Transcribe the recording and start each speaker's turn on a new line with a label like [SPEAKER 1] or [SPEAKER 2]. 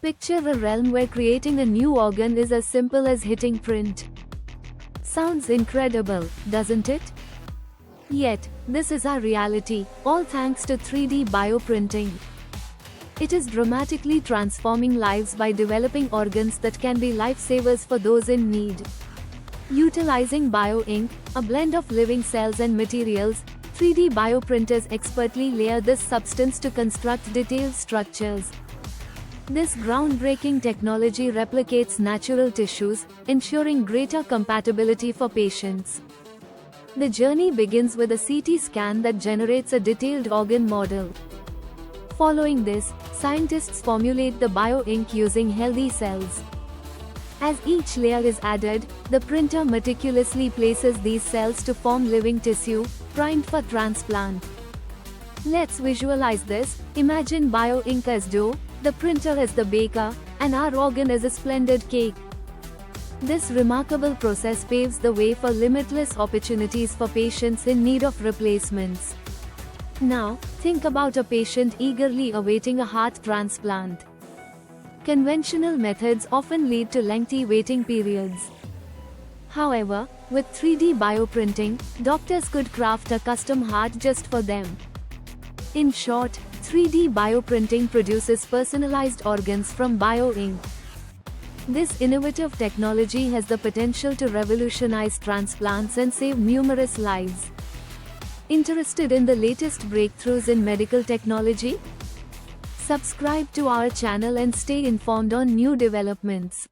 [SPEAKER 1] Picture a realm where creating a new organ is as simple as hitting print. Sounds incredible, doesn't it? Yet, this is our reality, all thanks to 3D bioprinting. It is dramatically transforming lives by developing organs that can be lifesavers for those in need. Utilizing bio-ink, a blend of living cells and materials, 3D bioprinters expertly layer this substance to construct detailed structures. This groundbreaking technology replicates natural tissues, ensuring greater compatibility for patients. The journey begins with a CT scan that generates a detailed organ model. Following this, scientists formulate the bio-ink using healthy cells. As each layer is added, the printer meticulously places these cells to form living tissue, primed for transplant. Let's visualize this. Imagine bio-ink as dough, the printer as the baker, and our organ as a splendid cake. This remarkable process paves the way for limitless opportunities for patients in need of replacements. Now, think about a patient eagerly awaiting a heart transplant. Conventional methods often lead to lengthy waiting periods. However, with 3D bioprinting, doctors could craft a custom heart just for them. In short, 3D bioprinting produces personalized organs from bio-ink. This innovative technology has the potential to revolutionize transplants and save numerous lives. Interested in the latest breakthroughs in medical technology? Subscribe to our channel and stay informed on new developments.